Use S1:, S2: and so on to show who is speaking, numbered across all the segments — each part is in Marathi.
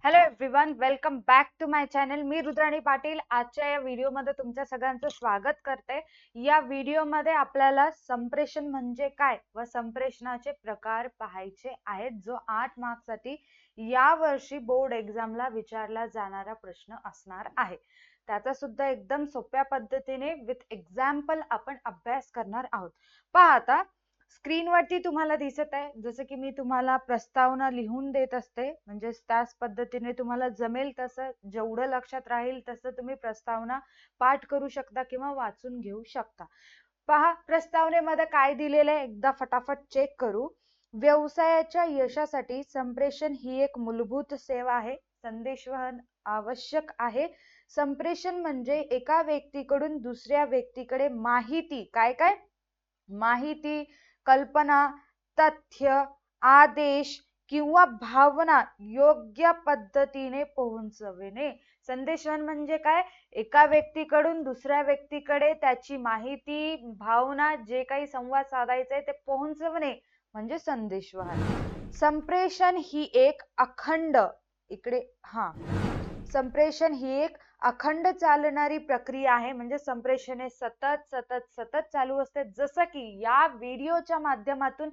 S1: Hello everyone, welcome back to my channel. मी रुद्राणी पाटील आजच्या या व्हिडिओमध्ये तुमच्या सगळ्यांचं स्वागत करते. या व्हिडिओमध्ये आपल्याला संप्रेषण म्हणजे काय व संप्रेषणाचे प्रकार पाहायचे आहेत, जो 8 मार्क्ससाठी या वर्षी बोर्ड एक्झामला विचारला जाणारा प्रश्न असणार आहे. त्याचा सुद्धा एकदम सोप्या पद्धतीने विथ एक्झाम्पल आपण अभ्यास करणार आहोत. पहा आता स्क्रीनवरती तुम्हाला दिसत आहे, जसं की मी तुम्हाला प्रस्तावना लिहून देत असते, म्हणजे त्याच पद्धतीने तुम्हाला जमेल तसं, जेवढं लक्षात राहील तसं तुम्ही प्रस्तावना पाठ करू शकता किंवा वाचून घेऊ शकता. पहा प्रस्तावनेमध्ये काय दिलेलं आहे, एकदा फटाफट चेक करू. व्यवसायाच्या यशासाठी संप्रेषण ही एक मूलभूत सेवा आहे. संदेशवहन आवश्यक आहे. संप्रेषण म्हणजे एका व्यक्तीकडून दुसऱ्या व्यक्तीकडे माहिती, काय काय माहिती, कल्पना, तथ्य, आदेश किंवा भावना योग्य पद्धतीने पोहोचविणे. संदेशवहन म्हणजे काय? एका व्यक्तीकडून दुसऱ्या व्यक्तीकडे त्याची माहिती, भावना, जे काही संवाद साधायचा आहे ते पोहोचवणे म्हणजे संदेशवहन. संप्रेषण ही एक अखंड संप्रेषण ही एक अखंड चालणारी प्रक्रिया आहे. म्हणजे संप्रेषण हे सतत सतत सतत चालू असते. जसं की या व्हिडिओच्या माध्यमातून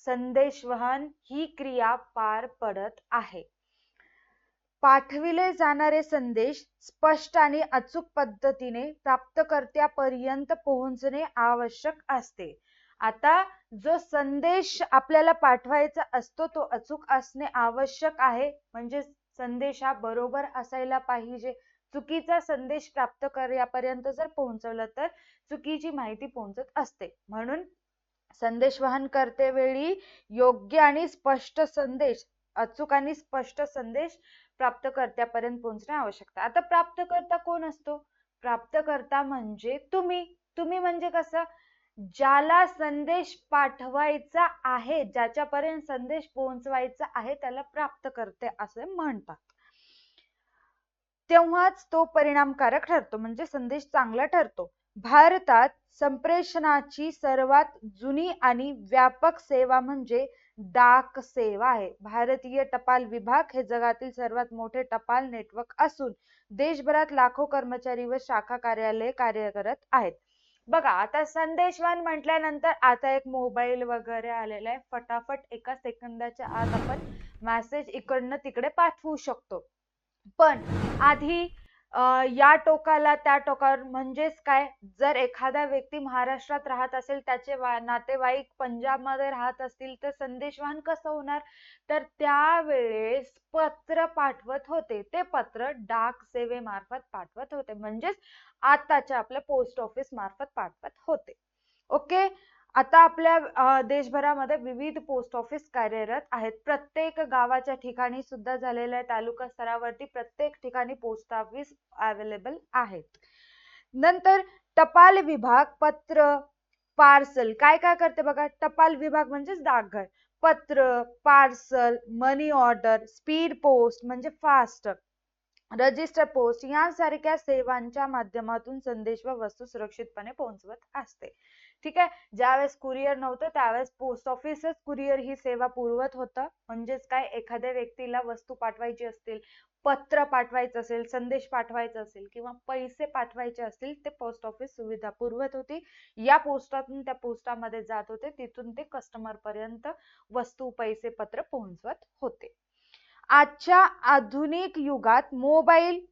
S1: संदेशवहन ही क्रिया पार पडत आहे. पाठविले जाणारे संदेश स्पष्ट आणि अचूक पद्धतीने प्राप्तकर्त्यापर्यंत पोहोचणे आवश्यक असते. आता जो संदेश आपल्याला पाठवायचा असतो तो अचूक असणे आवश्यक आहे. म्हणजे संदेश हा बरोबर असायला पाहिजे. चुकीचा संदेश प्राप्तकर्त्यापर्यंत जर पोहोचवला तर चुकीची माहिती पोहोचत असते. म्हणून संदेशवहन करतेवेळी योग्य आणि स्पष्ट संदेश, अचूक आणि स्पष्ट संदेश प्राप्तकर्त्यापर्यंत पोहोचणे आवश्यक आहे. आता प्राप्तकर्ता कोण असतो? प्राप्तकर्ता म्हणजे तुम्ही म्हणजे कसं? ज्याला संदेश पाठवायचा आहे, ज्याच्यापर्यंत संदेश पोहोचवायचा आहे त्याला प्राप्तकर्ते असे म्हणतात. तेव्हाच तो परिणामकारक ठरतो, म्हणजे संदेश चांगला ठरतो. भारतात संप्रेषणाची सर्वात जुनी आणि व्यापक सेवा म्हणजे डाक सेवा आहे. भारतीय टपाल विभाग हे जगातील सर्वात मोठे टपाल नेटवर्क असून देशभरात लाखो कर्मचारी व शाखा कार्यालये कार्य करत आहेत. बघा आता संदेशवहन म्हटल्यानंतर आता एक मोबाईल वगैरे आलेला आहे. फटाफट एका सेकंदाच्या आत आपण मेसेज इकडनं तिकडे पाठवू शकतो. पण आधी या टोकाला त्या टोकावर, म्हणजेच काय, जर एखादा व्यक्ती महाराष्ट्रात राहत असेल, त्याचे नातेवाईक पंजाबमध्ये राहत असतील तर संदेशवहन कसं होणार? तर त्यावेळेस पत्र पाठवत होते. ते पत्र डाक सेवेमार्फत पाठवत होते, म्हणजेच आताच्या आपल्या पोस्ट ऑफिस मार्फत पाठवत होते. ओके. आता आपल्या देशभरामध्ये विविध पोस्ट ऑफिस कार्यरत आहेत. प्रत्येक गावाच्या ठिकाणी सुद्धा झालेल्या तालुका स्तरावरती प्रत्येक ठिकाणी पोस्ट ऑफिस अवेलेबल आहेत. नंतर टपाल विभाग पत्र, पार्सल काय काय करते बघा. टपाल विभाग म्हणजेच डाकघर. पत्र, पार्सल, मनी ऑर्डर, स्पीड पोस्ट म्हणजे फास्ट, रजिस्टर पोस्ट यांसारख्या सेवांच्या माध्यमातून संदेश व वस्तू सुरक्षितपणे पोहोचवत असते. ठीक आहे. ज्यावेळेस कुरिअर नव्हतं त्यावेळेस पोस्ट ऑफिसच कुरिअर ही सेवा पुरवत होतं. म्हणजेच काय, एखाद्या व्यक्तीला वस्तू पाठवायची असतील, पत्र पाठवायचं असेल, संदेश पाठवायचा असेल किंवा पैसे पाठवायचे असतील, ते पोस्ट ऑफिस सुविधा पुरवत होती. या पोस्टातून त्या पोस्टामध्ये जात होते, तिथून ते कस्टमर पर्यंत वस्तू, पैसे, पत्र पोहोचवत होते. आजच्या आधुनिक युगात मोबाईल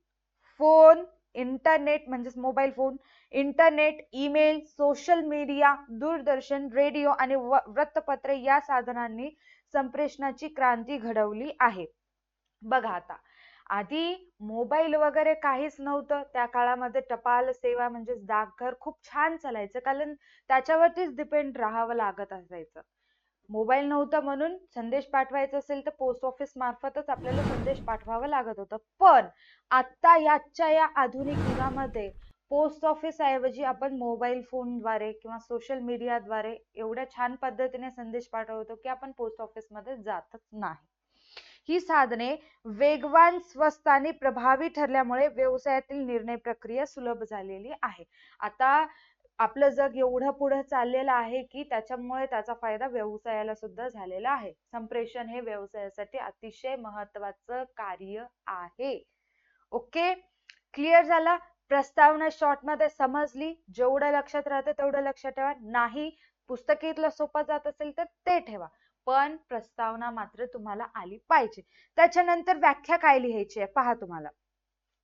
S1: फोन, इंटरनेट म्हणजेच mobile phone, internet, email, social media, दूरदर्शन, रेडिओ आणि वृत्तपत्रे या साधनांनी संप्रेषणाची क्रांती घडवली आहे. बघा आता आधी मोबाईल वगैरे काहीच नव्हतं. त्या काळामध्ये टपाल सेवा म्हणजेच डाकघर खूप छान चालायचं, कारण त्याच्यावरतीच डिपेंड राहावं लागत असायचं. मोबाईल नव्हता म्हणून संदेश पाठवायचा असेल तर पोस्ट ऑफिस मार्फतच आपल्याला संदेश पाठवावा लागत होता. पण आता याच्या या आधुनिक युगामध्ये पोस्ट ऑफिस ऐवजी आपण मोबाईल फोनद्वारे किंवा सोशल मीडियाद्वारे एवढ्या छान पद्धतीने संदेश पाठवतो की आपण पोस्ट ऑफिस मध्ये जातच नाही. ही साधने वेगवान, स्वस्त आणि प्रभावी ठरल्यामुळे व्यवसायातील निर्णय प्रक्रिया सुलभ झालेली आहे. आता आपलं जग एवढं पुढे चाललेलं आहे की त्याच्यामुळे त्याचा फायदा व्यवसायाला सुद्धा झालेला आहे. संप्रेषण हे व्यवसायासाठी अतिशय महत्वाचं कार्य आहे. ओके, क्लिअर झाला? प्रस्तावना शॉर्ट मध्ये समजली? जेवढं लक्षात राहतं तेवढं लक्षात ठेवा. नाही पुस्तकीतलं सोपं जात असेल तर ते ठेवा, पण प्रस्तावना मात्र तुम्हाला आली पाहिजे. त्याच्यानंतर व्याख्या काय लिहायची आहे पहा. तुम्हाला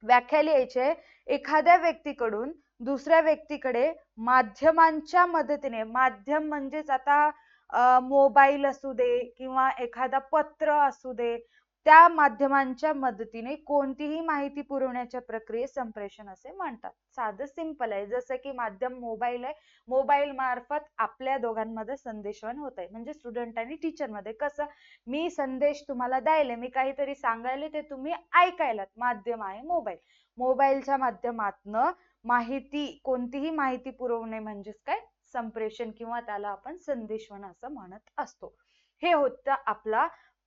S1: व्याख्या लिहायची आहे, एखाद्या व्यक्तीकडून दुसऱ्या व्यक्तीकडे माध्यमांच्या मदतीने, माध्यम म्हणजेच आता मोबाईल असू दे किंवा एखादा पत्र असू दे, त्या माध्यमांच्या मदतीने कोणतीही माहिती पुरवण्याच्या प्रक्रियेस संप्रेषण असे म्हणतात. साधं सिंपल आहे. जसं की माध्यम मोबाईल आहे, मोबाईल मार्फत आपल्या दोघांमध्ये संदेशवहन होत आहे. म्हणजे स्टुडंट आणि टीचर मध्ये कसं, मी संदेश तुम्हाला द्यायला, मी काहीतरी सांगायला, ते तुम्ही ऐकायला, माध्यम आहे मोबाईल. मोबाईलच्या माध्यमातनं माहिती, कोणतीही माहिती पुरवणे म्हणजेच काय, संप्रेषण किंवा त्याला आपण संदेशवहन असं म्हणत असतो. हे होतं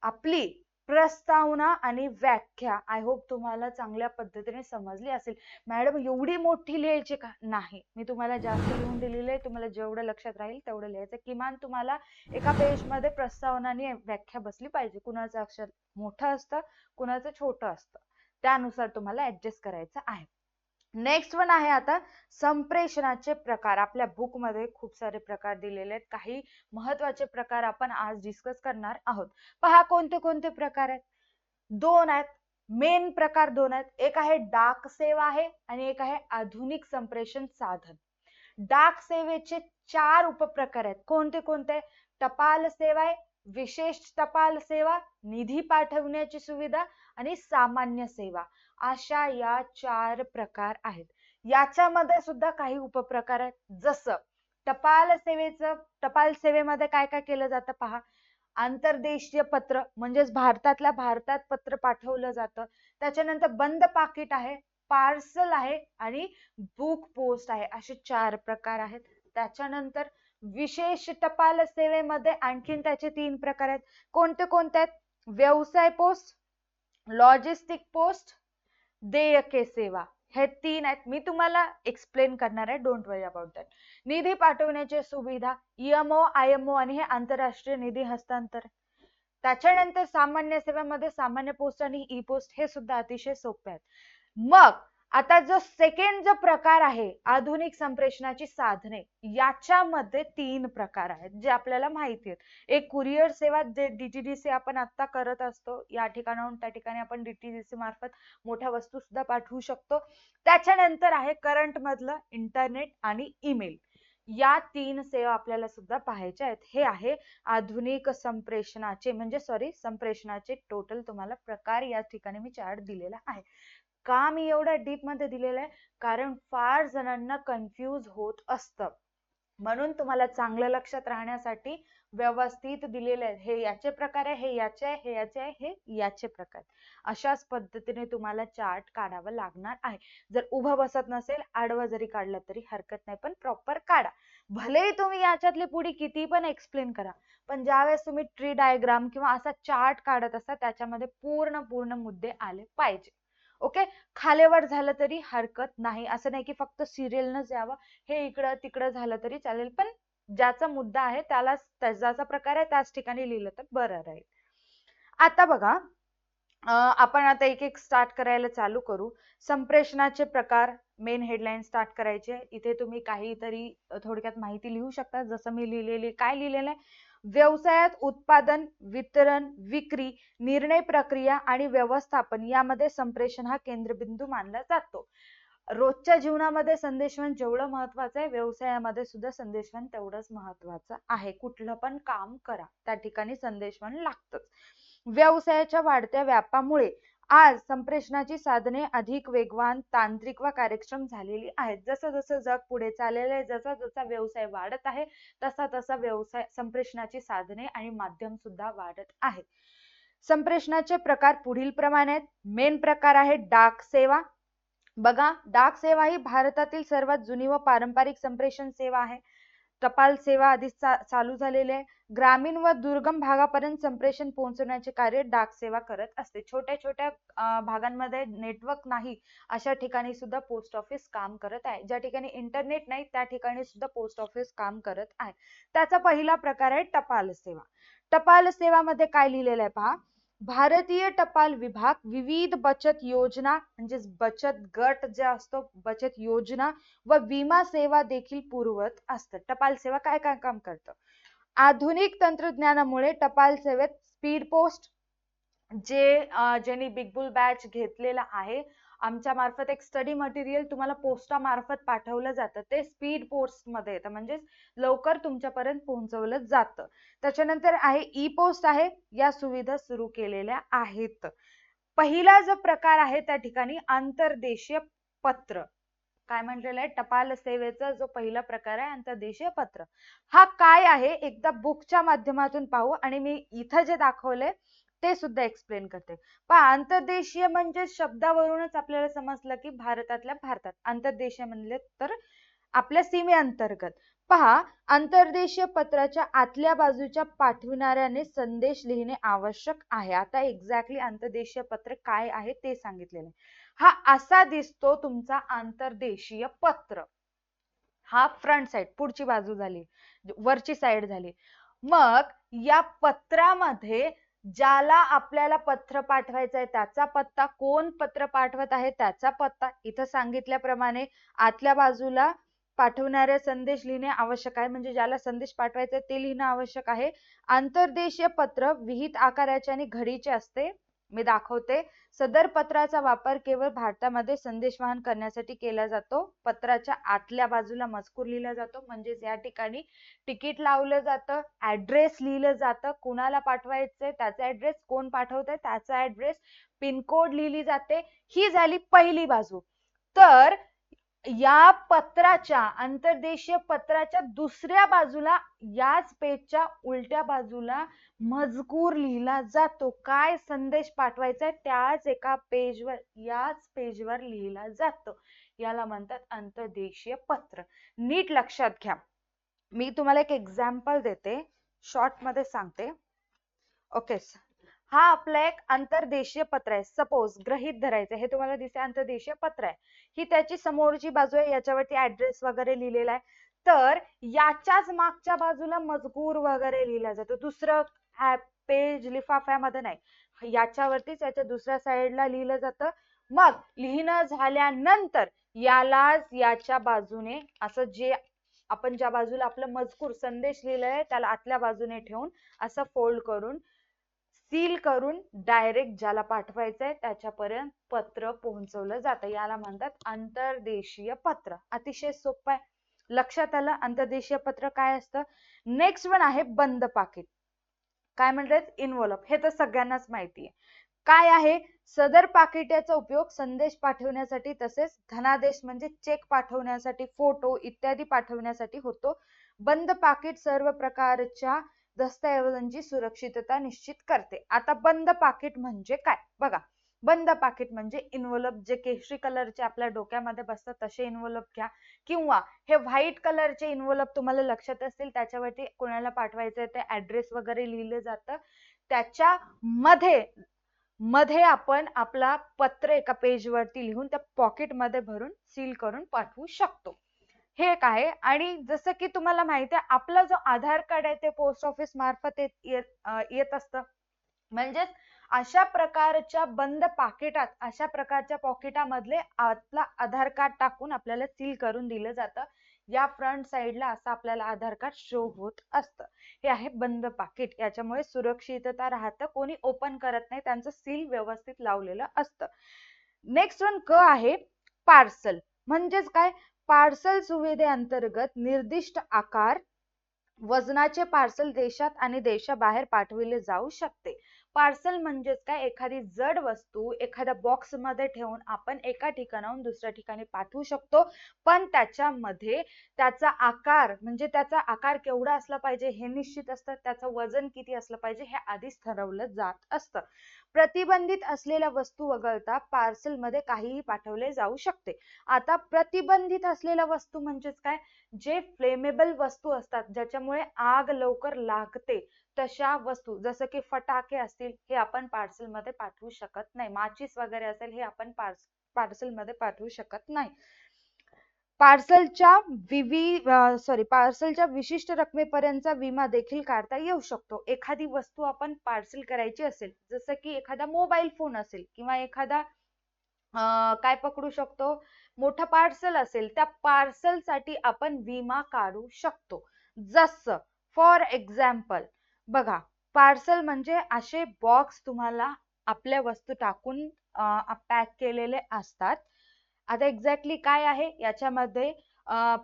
S1: आपली प्रस्तावना आणि व्याख्या. आय होप तुम्हाला चांगल्या पद्धतीने समजली असेल. मॅडम एवढी मोठी लिहायची का? नाही, मी तुम्हाला जास्त लिहून दिलेलं आहे. तुम्हाला जेवढं लक्षात राहील तेवढं लिहायचं. किमान तुम्हाला एका पेज मध्ये प्रस्तावना आणि व्याख्या बसली पाहिजे. कुणाचं अक्षर मोठं असतं, कुणाचं छोटं असतं, त्यानुसार तुम्हाला ऍडजस्ट करायचं आहे. नेक्स्ट वन आहे आता संप्रेषणाचे प्रकार. आपल्या बुक मध्ये खूप सारे प्रकार दिलेले आहेत. काही महत्वाचे प्रकार आपण आज डिस्कस करणार आहोत. पहा कोणते कोणते प्रकार आहेत. दोन आहेत, मेन प्रकार दोन आहेत. एक आहे डाक सेवा आहे आणि एक आहे आधुनिक संप्रेषण साधन. डाक सेवेचे 4 उपप्रकार आहेत. कोणते कोणते? टपाल सेवा आहे, विशेष टपाल सेवा, निधी पाठवण्याची सुविधा आणि सामान्य सेवा, अशा या 4 प्रकार आहेत. याच्यामध्ये सुद्धा काही उपप्रकार आहेत. जसं टपाल सेवेमध्ये काय काय केलं जातं पहा. आंतरदेशीय पत्र म्हणजेच भारतातल्या भारतात पत्र पाठवलं जातं. त्याच्यानंतर बंद पाकिट आहे, पार्सल आहे आणि बुक पोस्ट आहे, असे 4 प्रकार आहेत. त्याच्यानंतर विशेष टपाल सेवेमध्ये आणखीन त्याचे 3 प्रकार आहेत. कोणते कोणते आहेत? व्यवसाय पोस्ट, लॉजिस्टिक पोस्ट, देयके सेवा, हे 3 आहेत. मी तुम्हाला एक्सप्लेन करणार आहे, डोंट वरी अबाउट दॅट. निधी पाठवण्याची सुविधा, EMO, IMO आणि हे आंतरराष्ट्रीय निधी हस्तांतर. त्याच्यानंतर सामान्य सेवेमध्ये सामान्य पोस्ट आणि ई पोस्ट, हे सुद्धा अतिशय सोपे आहेत. मग आता जो सेकंड जो प्रकार आहे आधुनिक संप्रेषणाची साधने, याच्यामध्ये 3 प्रकार आहेत जे आपल्याला माहिती आहेत. एक कुरिअर सेवा, जे DTDC आपण आता करत असतो. या ठिकाणाहून त्या ठिकाणी आपण DTDC मार्फत मोठ्या वस्तू सुद्धा पाठवू शकतो. त्याच्यानंतर आहे करंट मधलं इंटरनेट आणि ईमेल. या 3 सेवा आपल्याला सुद्धा पाहायच्या आहेत. हे आहे आधुनिक संप्रेषणाचे संप्रेषणाचे टोटल तुम्हाला प्रकार या ठिकाणी मी चार्ट दिलेला आहे. का मी एवढ्या डीप मध्ये दिलेलं आहे? कारण फार जणांना कन्फ्यूज होत असतं, म्हणून तुम्हाला चांगलं लक्षात राहण्यासाठी व्यवस्थित दिलेले आहे. हे याचे प्रकार आहे, हे याचे आहे, हे याचे आहे, हे याचे प्रकार. अशाच पद्धतीने तुम्हाला चार्ट काढावा लागणार आहे. जर उभं बसत नसेल, आडवं जरी काढलं तरी हरकत नाही, पण प्रॉपर काढा. भलेही तुम्ही याच्यातली पुढी किती पण एक्सप्लेन करा, पण ज्यावेळेस तुम्ही ट्री डायग्राम किंवा असा चार्ट काढत असता त्याच्यामध्ये पूर्ण मुद्दे आले पाहिजे. ओके, खालीवर झालं तरी हरकत नाही. असं नाही की फक्त सिरियल नच यावं, हे इकडं तिकडं झालं तरी चालेल, पण ज्याचा मुद्दा आहे त्याला, ज्याचा प्रकार आहे त्याच ठिकाणी लिहिलं तर बरं राहील. आता बघा, आपण आता एक एक स्टार्ट करायला चालू करू. संप्रेषणाचे प्रकार, मेन हेडलाईन स्टार्ट करायचे. इथे तुम्ही काहीतरी थोडक्यात माहिती लिहू शकता. जसं मी लिहिलेली, काय लिहिलेलं आहे? व्यवसायात उत्पादन, वितरण, विक्री, निर्णय प्रक्रिया आणि व्यवस्थापन यामध्ये संप्रेषण हा केंद्रबिंदू मानला जातो. रोजच्या जीवनामध्ये संदेशवहन जेवढं महत्वाचं आहे, व्यवसायामध्ये सुद्धा संदेशवहन तेवढंच महत्वाचं आहे. कुठलं पण काम करा, त्या ठिकाणी संदेशवहन लागतंच. व्यवसायाच्या वाढत्या व्यापामुळे आज संप्रेषणाची साधने अधिक वेगवान, तांत्रिक व कार्यक्षम झालेली आहेत. जसं जसं जग पुढे चाललेलं आहे, जसा जसा व्यवसाय वाढत आहे, तसा तसा संप्रेषणाची साधने आणि माध्यम सुद्धा वाढत आहेत. संप्रेषणाचे प्रकार पुढील प्रमाणे आहेत. मेन प्रकार आहे डाक सेवा. बघा, डाक सेवा ही भारतातील सर्वात जुनी व पारंपरिक संप्रेषण सेवा आहे. टपाल सेवा आधीच चालू झालेली आहे. ग्रामीण व दुर्गम भागापर्यंत संप्रेषण पोहोचवण्याचे कार्य डाक सेवा करत असते. छोट्या छोट्या भागांमध्ये नेटवर्क नाही अशा ठिकाणी सुद्धा पोस्ट ऑफिस काम करत आहे. ज्या ठिकाणी इंटरनेट नाही त्या ठिकाणी सुद्धा पोस्ट ऑफिस काम करत आहे. त्याचा पहिला प्रकार आहे टपाल सेवा. टपाल सेवामध्ये काय लिहिलेलं आहे पहा. भारतीय टपाल विभाग विविध बचत योजना म्हणजे बचत गट जे असतो बचत योजना व विमा सेवा देखील पुरवत असतं. टपाल सेवा काय काय काम करतं. आधुनिक तंत्रज्ञानामुळे टपाल सेवेत स्पीड पोस्ट ज्यांनी बिग बुल बॅच घेतलेला आहे आमच्या मार्फत एक स्टडी मटेरियल तुम्हाला पोस्टा मार्फत पाठवलं जातं ते स्पीड पोस्ट मध्ये येतं म्हणजे लवकर तुमच्यापर्यंत पोहोचवलं जातं. त्याच्यानंतर आहे ई पोस्ट आहे. या सुविधा सुरू केलेल्या आहेत. पहिला जो प्रकार आहे त्या ठिकाणी आंतरदेशीय पत्र. काय म्हटलेलं आहे टपाल सेवेचा जो पहिला प्रकार आहे आंतरदेशीय पत्र. हा काय आहे एकदा बुकच्या माध्यमातून पाहू आणि मी इथं जे दाखवले ते सुद्धा एक्सप्लेन करते. पहा आंतरदेशीय म्हणजे शब्दावरूनच आपल्याला समजलं की भारतातल्या भारतात. आंतरदेशीय म्हणले तर आपल्या सीमेअंतर्गत. पहा आंतरदेशीय पत्राच्या आतल्या बाजूच्या पाठविणाऱ्याने संदेश लिहिणे आवश्यक आहे. आता एक्झॅक्टली आंतरदेशीय पत्र काय आहे ते सांगितलेलं आहे. हा असा दिसतो तुमचा आंतरदेशीय पत्र. हा फ्रंट साइड पुढची बाजू झाली वरची साइड झाली. मग या पत्रामध्ये ज्याला आपल्याला पत्र पाठवायचं आहे त्याचा पत्ता, कोण पत्र पाठवत आहे त्याचा पत्ता, इथं सांगितल्याप्रमाणे आतल्या बाजूला पाठवणारे संदेश लिहिणे आवश्यक आहे म्हणजे ज्याला संदेश पाठवायचा ते लिहिणं आवश्यक आहे. आंतरदेशीय पत्र विहित आकाराचे आणि घडीचे असते. मी दाखवते. सदर पत्राचा वापर केवळ भारतामध्ये संदेशवहन करण्यासाठी केला जातो. पत्राच्या आतल्या बाजूला मजकूर लिहिला जातो म्हणजे या ठिकाणी तिकीट लावलं जातं, ऍड्रेस लिहिलं जातं, कुणाला पाठवायचंय त्याचा ऍड्रेस, कोण पाठवतंय त्याचा ऍड्रेस, पिनकोड लिहिली जाते. ही झाली पहिली बाजू. तर या पत्राच्या आंतरदेशीय पत्राच्या दुसऱ्या बाजूला याच पेजच्या उलट्या बाजूला मजकूर लिहिला जातो. काय संदेश पाठवायचा आहे त्याच एका पेजवर याच पेजवर लिहिला जातो. याला म्हणतात आंतरदेशीय पत्र. नीट लक्षात घ्या. मी तुम्हाला एक एक्झाम्पल देते, शॉर्ट मध्ये सांगते. ओके, हा आपला एक आंतरदेशीय पत्र आहे. सपोज गृहीत धरायचं हे तुम्हाला दिसते आंतरदेशीय पत्र आहे. ही त्याची समोरची बाजू आहे याच्यावरती ऍड्रेस वगैरे लिहिलेला आहे. तर याच्याच मागच्या बाजूला मजकूर वगैरे लिहिला जातो. दुसरं पेज लिफाफ्यामध्ये नाही, याच्यावरतीच याच्या दुसऱ्या साईडला लिहिलं जातं. मग लिहिणं झाल्यानंतर यालाच याच्या बाजूने असं जे आपण ज्या बाजूला आपलं मजकूर संदेश लिहिलाय त्याला आतल्या बाजूने ठेवून असं फोल्ड करून सील करून डायरेक्ट ज्याला पाठवायचंय त्याच्यापर्यंत पत्र पोहोचवलं जातं. याला म्हणतात आंतरदेशीय पत्र. अतिशय सोपं आहे. लक्षात आलं आंतरदेशीय पत्र काय असतं. नेक्स्ट वन आहे बंद पाकिट. काय म्हणतात इन्व्हॉल्व. हे तर सगळ्यांनाच माहिती आहे. काय आहे सदर पाकिटाचा उपयोग संदेश पाठवण्यासाठी तसेच धनादेश म्हणजे चेक पाठवण्यासाठी, फोटो इत्यादी पाठवण्यासाठी होतो. बंद पाकिट सर्व प्रकारच्या दस्तऐवजांची सुरक्षितता निश्चित करते. आता बंद पाकिट म्हणजे काय बघा. बंद पाकिट म्हणजे इन्व्हॉल्व जे केशरी कलरचे आपल्या डोक्यामध्ये बसतात तसे इन्व्हॉल्व घ्या किंवा हे व्हाईट कलरचे इन्व्हॉल्व तुम्हाला लक्षात असतील त्याच्यावरती कोणाला पाठवायचं ते ऍड्रेस वगैरे लिहिलं जातं. त्याच्या मध्ये आपण आपला पत्र एका पेज वरती लिहून त्या पॉकेट मध्ये भरून सील करून पाठवू शकतो. हे एक आहे. आणि जसं की तुम्हाला माहिती आहे आपला जो आधार कार्ड आहे ते पोस्ट ऑफिस मार्फत येत असतं. म्हणजेच अशा प्रकारच्या बंद पाकिटात अशा प्रकारच्या पॉकेटामधले आपला आधार कार्ड टाकून आपल्याला सील करून दिलं जातं. या फ्रंट साइडला असं आपल्याला आधार कार्ड शो होत असतं. हे आहे बंद पाकिट. याच्यामुळे सुरक्षितता राहतं, कोणी ओपन करत नाही, त्यांचं सील व्यवस्थित लावलेलं असतं. नेक्स्ट वन क आहे पार्सल. म्हणजेच काय पार्सल सुविधेअंतर्गत निर्दिष्ट आकार वजनाचे पार्सल देशात आणि देशाबाहेर पाठविले जाऊ शकते. पार्सल म्हणजेच काय, एखादी जड वस्तू एखाद्या बॉक्स मध्ये ठेवून आपण एका ठिकाणाहून दुसऱ्या ठिकाणी पाठवू शकतो, पण त्याच्यामध्ये त्याचा आकार, म्हणजे त्याचा आकार केवढा असला पाहिजे हे निश्चित असतं, त्याचं वजन किती असलं पाहिजे हे आधीच ठरवलं जात असतं. प्रतिबंधित असलेल्या वस्तू वगळता पार्सल मध्ये काहीही पाठवले जाऊ शकते. आता प्रतिबंधित असलेल्या वस्तू म्हणजेच काय, जे फ्लेमेबल वस्तू असतात, ज्याच्यामुळे आग लवकर लागते, तशा वस्तू जसं की फटाके असतील, हे आपण पार्सल मध्ये पाठवू शकत नाही. माचीस वगैरे असेल, हे आपण पार्सल मध्ये पाठवू शकत नाही. पार्सलच्या विशिष्ट रकमेपर्यंतचा विमा देखील काढता येऊ शकतो. एखादी वस्तू आपण पार्सल करायची असेल, जसं की एखादा मोबाईल फोन असेल किंवा एखादा काय पकडू शकतो, मोठा पार्सल असेल, त्या पार्सल साठी आपण विमा काढू शकतो. जसं फॉर एक्झाम्पल बघा, पार्सल म्हणजे असे बॉक्स तुम्हाला आपल्या वस्तू टाकून पॅक केलेले असतात. आता एक्झॅक्टली काय आहे याच्यामध्ये,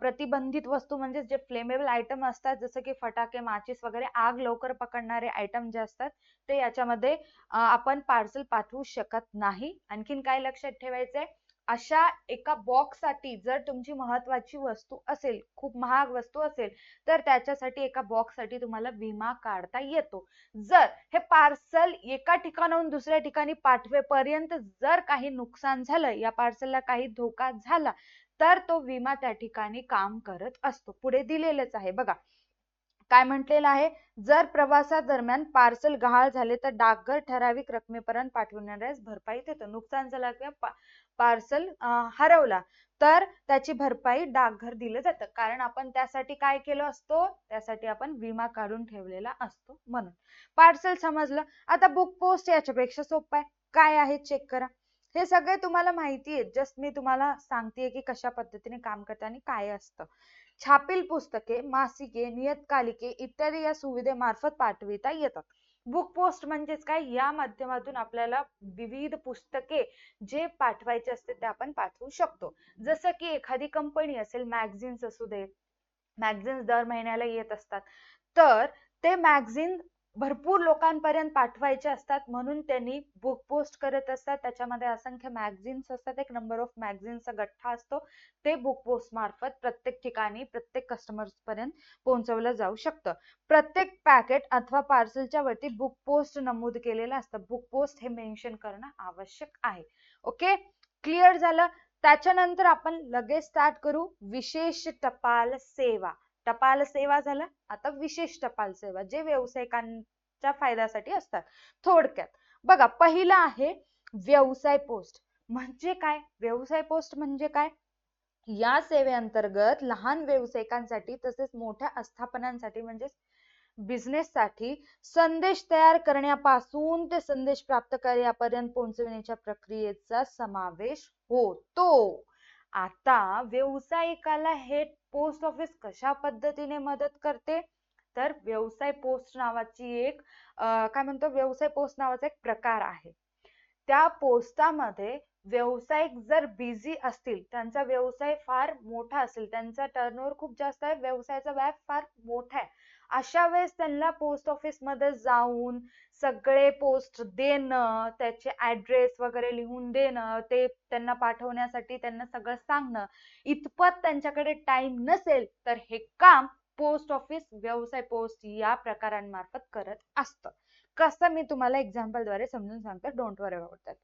S1: प्रतिबंधित वस्तू म्हणजे जे फ्लेमेबल आयटम असतात, जसं की फटाके, माचीस वगैरे आग लवकर पकडणारे आयटम जे असतात, ते याच्यामध्ये आपण पार्सल पाठवू शकत नाही. आणखीन काय लक्षात ठेवायचंय, अशा एका बॉक्स साठी जर तुमची महत्वाची वस्तू असेल, खूप महाग वस्तू असेल, तर त्याच्यासाठी एका बॉक्स साठी तुम्हाला विमा काढता येतो. जर हे पार्सल एका ठिकाणाहून दुसऱ्या ठिकाणी पाठवेपर्यंत जर काही नुकसान झालं, या पार्सलला काही धोका झाला, तर तो विमा त्या ठिकाणी काम करत असतो. पुढे दिलेलंच आहे बघा, काय म्हटलेलं आहे, जर प्रवासादरम्यान पार्सल गहाळ झाले तर डाकघर ठराविक रकमेपर्यंत पाठवणाऱ्यास भरपाई देतो. नुकसान झालं किंवा पार्सल हरवला तर त्याची भरपाई डाकघर दिलं जातं, कारण आपण त्यासाठी काय केलं असतो, त्यासाठी आपण विमा काढून ठेवलेला असतो म्हणून. पार्सल समजलं. आता बुक पोस्ट याच्यापेक्षा सोपं आहे. काय आहे चेक करा. हे सगळे तुम्हाला माहिती आहे, जस्ट मी तुम्हाला सांगतेय की कशा पद्धतीने काम करते आणि काय असतं. छापील पुस्तके, मासिके, नियतकालिके इत्यादी या सुविधेमार्फत पाठविता येतात. बुक पोस्ट म्हणजेच काय, या माध्यमातून आपल्याला विविध पुस्तके जे पाठवायचे असते ते आपण पाठवू शकतो. जसं की एखादी कंपनी असेल, मॅगझिन्स असू दे, मॅगझिन्स दर महिन्याला येत असतात, तर ते मॅगझिन भरपूर लोकांपर्यंत पाठवायचे असतात, म्हणून त्यांनी बुक पोस्ट करत असतात. त्याच्यामध्ये असंख्य मॅगझिन्स असतात, एक नंबर ऑफ मॅगझिन्सचा गठ्ठा असतो, ते बुक पोस्ट मार्फत प्रत्येक ठिकाणी प्रत्येक कस्टमर्स पर्यंत पोहोचवलं जाऊ शकतं. प्रत्येक पॅकेट अथवा पार्सलच्या वरती बुक पोस्ट नमूद केलेलं असतं. बुक पोस्ट हे मेन्शन करणं आवश्यक आहे. ओके, क्लिअर झालं. त्याच्यानंतर आपण लगेच स्टार्ट करू विशेष टपाल सेवा. टपाल सेवा झालं, आता विशेष टपाल सेवा, जे व्यावसायिकांच्या फायद्यासाठी असतात. थोडक्यात बघा, पहिला आहे व्यवसाय पोस्ट. म्हणजे काय, व्यवसाय पोस्ट म्हणजे काय, या सेवेअंतर्गत लहान व्यावसायिकांसाठी तसेच मोठ्या आस्थापनांसाठी म्हणजे बिझनेस साठी संदेश तयार करण्यापासून ते संदेश प्राप्तकर्त्यापर्यंत पोहोचवण्याच्या प्रक्रियेचा समावेश होतो. आता व्यावसायिकाला हे पोस्ट ऑफिस कशा पद्धतीने मदत करते, तर व्यवसाय पोस्ट नावाची एक काय म्हणतो, व्यवसाय पोस्ट नावाचा एक प्रकार आहे. त्या पोस्टामध्ये व्यावसायिक जर बिझी असतील, त्यांचा व्यवसाय फार मोठा असेल, त्यांचा टर्नओव्हर खूप जास्त आहे, व्यवसायाचा व्याप फार मोठा आहे, अशा वेळेस त्यांना पोस्ट ऑफिस मध्ये जाऊन सगळे पोस्ट देणं, त्याचे ऍड्रेस वगैरे लिहून देणं, ते त्यांना पाठवण्यासाठी त्यांना सगळं सांगणं, इतपत त्यांच्याकडे टाइम नसेल, तर हे काम पोस्ट ऑफिस व्यवसाय पोस्ट या प्रकारांमार्फत करत असतं. कसं, मी तुम्हाला एक्झाम्पल द्वारे समजून सांगते, डोंट वरी अबाउट दॅट.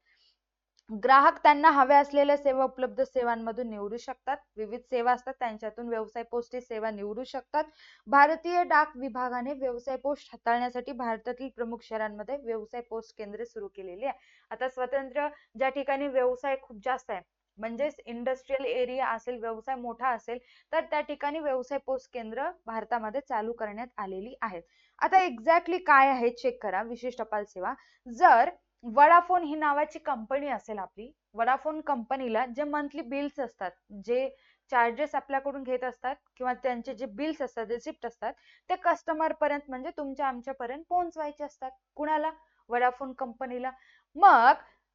S1: ग्राहक त्यांना हव्या असलेल्या सेवा उपलब्ध सेवांमधून निवडू शकतात. विविध सेवा असतात, त्यांच्यातून व्यवसाय पोस्ट ही सेवा निवडू शकतात. भारतीय डाक विभागाने व्यवसाय पोस्ट हाताळण्यासाठी भारतातील प्रमुख शहरांमध्ये व्यवसाय पोस्ट केंद्रे सुरू केलेली आहे. आता स्वतंत्र ज्या ठिकाणी व्यवसाय खूप जास्त आहे, म्हणजेच इंडस्ट्रियल एरिया असेल, व्यवसाय मोठा असेल, तर त्या ठिकाणी व्यवसाय पोस्ट केंद्र भारतामध्ये चालू करण्यात आलेली आहेत. आता एक्झॅक्टली काय आहे चेक करा. विशेष टपाल सेवा, जर वडाफोन ही नावाची कंपनी असेल आपली, वडाफोन कंपनीला जे मंथली बिल्स असतात, जे चार्जेस आपल्याकडून घेत असतात किंवा त्यांचे जे बिल्स असतात, रिसिप्ट असतात, ते कस्टमर पर्यंत म्हणजे तुमच्या आमच्या पर्यंत पोहोचवायचे असतात. कुणाला, वडाफोन कंपनीला. मग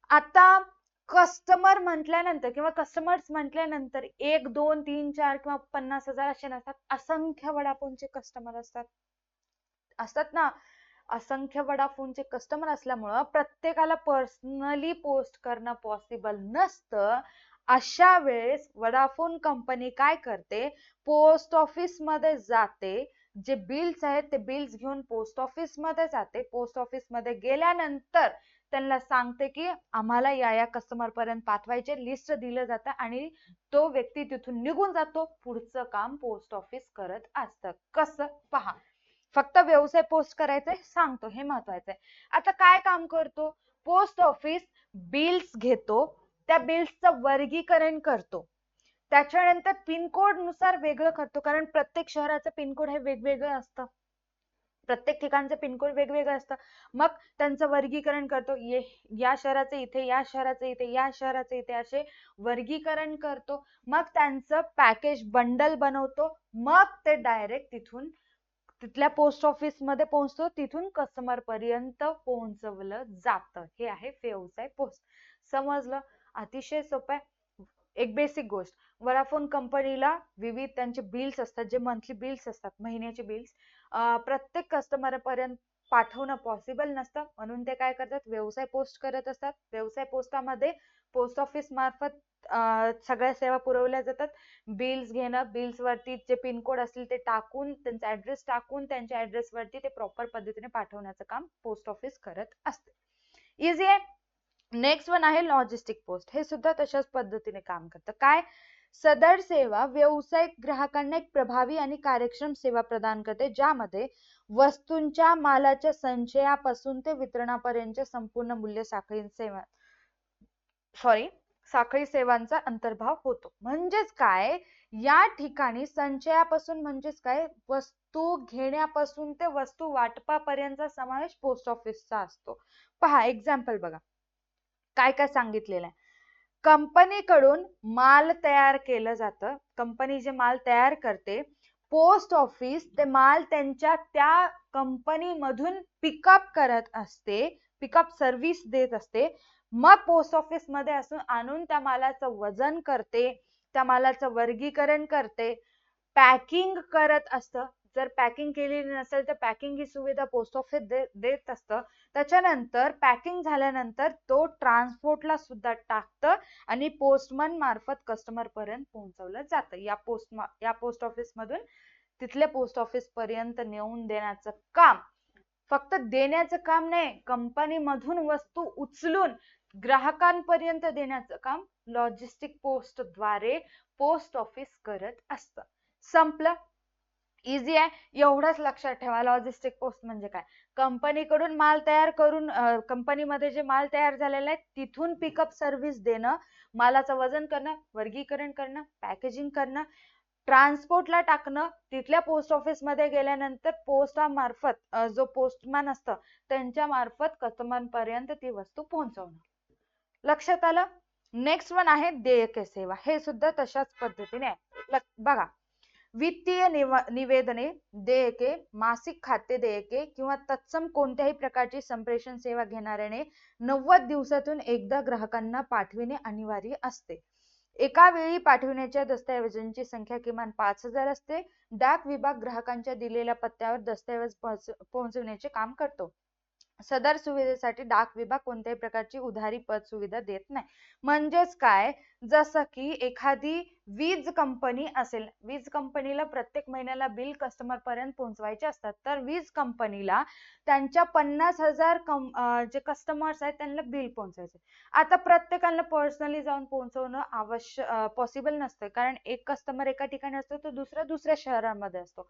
S1: आता कस्टमर म्हटल्यानंतर किंवा कस्टमर्स म्हटल्यानंतर 1 2 3 4 किंवा 50,000 असे नसतात, असंख्य वडाफोनचे कस्टमर असतात ना. असंख्य वोडाफोनचे कस्टमर असल्यामुळं प्रत्येकाला पर्सनली पोस्ट करणं पॉसिबल नसतं. अशा वेळेस वोडाफोन कंपनी काय करते, पोस्ट ऑफिस मध्ये जाते, जे बिल्स आहेत ते बिल्स घेऊन पोस्ट ऑफिस मध्ये जाते. पोस्ट ऑफिस मध्ये गेल्यानंतर त्यांना सांगते की आम्हाला या कस्टमर पर्यंत पाठवायचे, लिस्ट दिलं जातं आणि तो व्यक्ती तिथून निघून जातो. पुढचं काम पोस्ट ऑफिस करत असतं. कसं पहा, फक्त व्यवसाय पोस्ट करायचंय सांगतो, हे महत्वाचं आहे. आता काय काम करतो पोस्ट ऑफिस, बिल्स घेतो, त्या बिल्सचं वर्गीकरण करतो, त्याच्यानंतर पिनकोड नुसार वेगळं करतो, कारण प्रत्येक शहराचं पिनकोड हे वेगवेगळं असतं, प्रत्येक ठिकाणचं पिनकोड वेगवेगळं असतं. मग त्यांचं वर्गीकरण करतो, या शहराचं इथे, या शहराचं इथे, या शहराचं इथे, असे वर्गीकरण करतो. मग त्यांचं पॅकेज बंडल बनवतो. मग ते डायरेक्ट तिथून तिथल्या पोस्ट ऑफिस मध्ये पोहोचतो, तिथून कस्टमर पर्यंत पोहोचवलं जातं. हे आहे व्यवसाय पोस्ट. समजलं? अतिशय सोपं आहे. एक बेसिक गोष्ट, वोडाफोन कंपनीला विविध त्यांचे बिल्स असतात, जे मंथली बिल्स असतात, महिन्याचे बिल्स प्रत्येक कस्टमर पर्यंत पाठवणं पॉसिबल नसतं, म्हणून ते काय करतात, व्यवसाय पोस्ट करत असतात. व्यवसाय पोस्टामध्ये पोस्ट ऑफिस मार्फत सगळ्या सेवा पुरवल्या जातात. बिल्स घेणं, बिल्स वरती जे पिनकोड असतील ते टाकून, त्यांचा ऍड्रेस टाकून, त्यांच्या ऍड्रेस वरती ते प्रॉपर पद्धतीने पाठवण्याचं काम पोस्ट ऑफिस करत असते. इझी आहे. नेक्स्ट वन आहे लॉजिस्टिक पोस्ट. हे सुद्धा तशाच पद्धतीने काम करतं. काय, सदर सेवा व्यावसायिक ग्राहकांना एक प्रभावी आणि कार्यक्षम सेवा प्रदान करते, ज्यामध्ये वस्तूंच्या मालाच्या संचयापासून ते वितरणापर्यंत संपूर्ण मूल्य साखळी सेवांचा अंतर्भाव होतो. म्हणजेच काय, या ठिकाणी संचयापासून म्हणजेच काय, वस्तू घेण्यापासून ते वस्तू वाटपापर्यंतचा समावेश पोस्ट ऑफिसचा असतो. पहा एक्झाम्पल बघा, काय काय सांगितलेलं आहे. कंपनीकडून माल तयार केलं जातं, कंपनी जे माल तयार करते, पोस्ट ऑफिस ते माल त्यांच्या त्या कंपनी मधून पिकअप करत असते, पिकअप सर्व्हिस देत असते. मग पोस्ट ऑफिस मध्ये आणून त्या मालाचं वजन करते, त्या मालाचं वर्गीकरण करते, पॅकिंग करत असतं. जर पॅकिंग केलेली नसेल तर पॅकिंग ही सुविधा पोस्ट ऑफिस देत असतं. त्याच्यानंतर पॅकिंग झाल्यानंतर तो ट्रान्सपोर्टला सुद्धा टाकतं आणि पोस्टमन मार्फत कस्टमर पर्यंत पोहोचवलं जातं. या पोस्ट ऑफिस मधून तिथल्या पोस्ट ऑफिस पर्यंत नेऊन देण्याचं काम, फक्त देण्याचं काम नाही, कंपनी मधून वस्तू उचलून ग्राहकांपर्यंत देण्याचं काम लॉजिस्टिक पोस्ट द्वारे पोस्ट ऑफिस करत असतं. संपलं. इझी आहे. एवढंच लक्षात ठेवा, लॉजिस्टिक पोस्ट म्हणजे काय, कंपनीकडून माल तयार करून कंपनीमध्ये जे माल तयार झालेला आहे तिथून पिकअप सर्व्हिस देणं, मालाचं वजन करणं, वर्गीकरण करणं, पॅकेजिंग करणं, ट्रान्सपोर्टला टाकणं, तिथल्या पोस्ट ऑफिस मध्ये गेल्यानंतर पोस्टामार्फत जो पोस्टमॅन असतं त्यांच्या मार्फत कस्टमरपर्यंत ती वस्तू पोहोचवणं. लक्षात आलं? नेक्स्ट वन आहे देयके सेवा. हे सुद्धा तशाच पद्धतीने आहे. बघा, वित्तीय निवेदने, देयके, मासिक खाते देयके किंवा तत्सम कोणत्याही प्रकारची संप्रेषण सेवा घेणाऱ्याने 90 दिवसातून एकदा ग्राहकांना पाठविणे अनिवार्य असते. एका वेळी पाठविण्याच्या दस्तऐवजांची संख्या किमान 5000 असते. डाक विभाग ग्राहकांच्या दिलेल्या पत्त्यावर दस्तऐवज पोहोचवण्याचे काम करतो. सदर सुविधेसाठी डाक विभाग कोणत्याही प्रकारची उधारी पत सुविधा देत नाही. म्हणजेच काय, जसं की एखादी वीज कंपनी असेल, वीज कंपनीला प्रत्येक महिन्याला बिल कस्टमर पर्यंत पोहोचवायचे असतात, तर वीज कंपनीला त्यांच्या 50,000 जे कस्टमर्स आहेत त्यांना बिल पोहोचवायचे. आता प्रत्येकाला पर्सनली जाऊन पोहोचवणं पॉसिबल नसतं, कारण एक कस्टमर एका ठिकाणी असतो तर दुसऱ्या शहरामध्ये असतो.